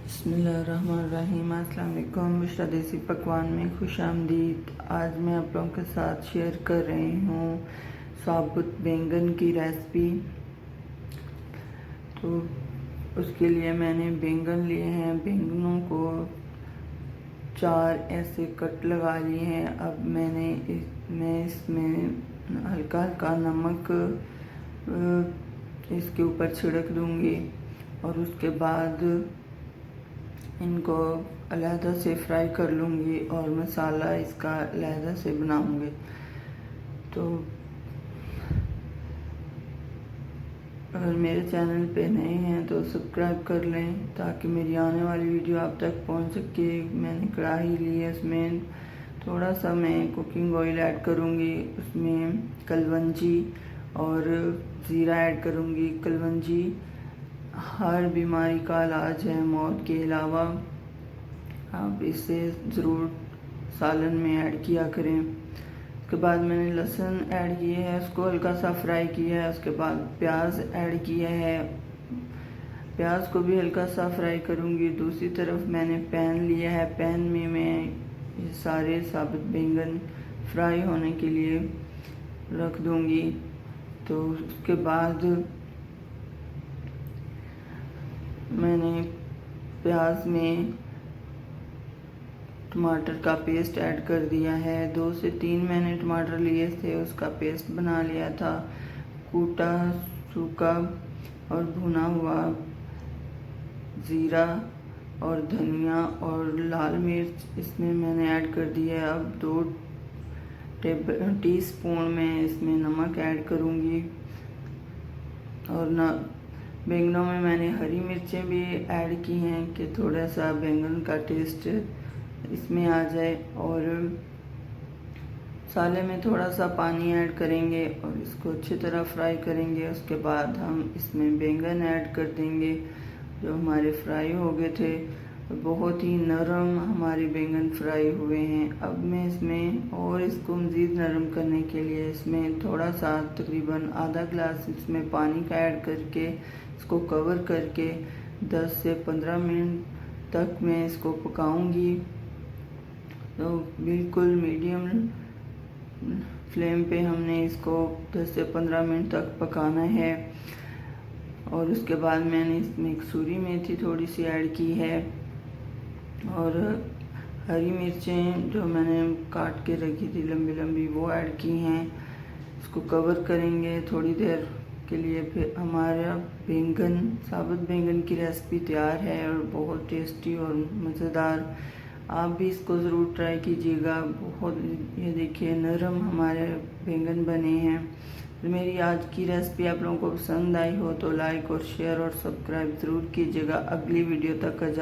बिस्मिल्लाहिर्रहमानिर्रहीम। अस्सलाम वालेकुम। बुशरा देसी पकवान में खुशामदीद। आज मैं आप लोगों के साथ शेयर कर रही हूँ साबुत बैंगन की रेसिपी। तो उसके लिए मैंने बैंगन लिए हैं। बैंगनों को 4 ऐसे कट लगा लिए हैं। अब मैं इसमें हल्का हल्का नमक इसके ऊपर छिड़क दूँगी और उसके बाद इनको अलहदा से फ्राई कर लूँगी और मसाला इसका अलहदा से बनाऊँगी। तो अगर मेरे चैनल पे नए हैं तो सब्सक्राइब कर लें ताकि मेरी आने वाली वीडियो आप तक पहुंच सके। मैंने कढ़ाई ली है, उसमें थोड़ा सा मैं कुकिंग ऑयल ऐड करूँगी। उसमें कलवंजी और ज़ीरा ऐड करूँगी। कलवंजी हर बीमारी का इलाज है, मौत के अलावा। आप इसे ज़रूर सालन में ऐड किया करें। उसके बाद मैंने लहसुन ऐड किया है, उसको हल्का सा फ्राई किया है। उसके बाद प्याज ऐड किया है, प्याज को भी हल्का सा फ्राई करूँगी। दूसरी तरफ मैंने पैन लिया है, पैन में मैं ये सारे साबुत बैंगन फ्राई होने के लिए रख दूँगी। तो उसके बाद मैंने प्याज में टमाटर का पेस्ट ऐड कर दिया है। 2 से 3 मैंने टमाटर लिए थे, उसका पेस्ट बना लिया था। कूटा सूखा और भुना हुआ ज़ीरा और धनिया और लाल मिर्च इसमें मैंने ऐड कर दिया है। अब 2 टीस्पून में इसमें नमक ऐड करूँगी और बैंगनों में मैंने हरी मिर्चें भी ऐड की हैं कि थोड़ा सा बैंगन का टेस्ट इसमें आ जाए। और मसाले में थोड़ा सा पानी ऐड करेंगे और इसको अच्छी तरह फ्राई करेंगे। उसके बाद हम इसमें बैंगन ऐड कर देंगे जो हमारे फ्राई हो गए थे। बहुत ही नरम हमारे बैंगन फ्राई हुए हैं। अब मैं इसमें और इसको मज़ीद नरम करने के लिए इसमें थोड़ा सा तकरीबन आधा गिलास इसमें पानी का ऐड करके इसको कवर करके 10 से 15 मिनट तक मैं इसको पकाऊंगी। तो बिल्कुल मीडियम फ्लेम पे हमने इसको 10 से 15 मिनट तक पकाना है। और उसके बाद मैंने इसमें कसूरी मेथी थोड़ी सी ऐड की है और हरी मिर्चें जो मैंने काट के रखी थी लंबी लंबी वो ऐड की हैं। इसको कवर करेंगे थोड़ी देर के लिए। फिर हमारा बैंगन साबुत बैंगन की रेसिपी तैयार है और बहुत टेस्टी और मज़ेदार। आप भी इसको ज़रूर ट्राई कीजिएगा। बहुत ये देखिए नरम हमारे बैंगन बने हैं। तो मेरी आज की रेसिपी आप लोगों को पसंद आई हो तो लाइक और शेयर और सब्सक्राइब ज़रूर कीजिएगा। अगली वीडियो तक इजाज़त।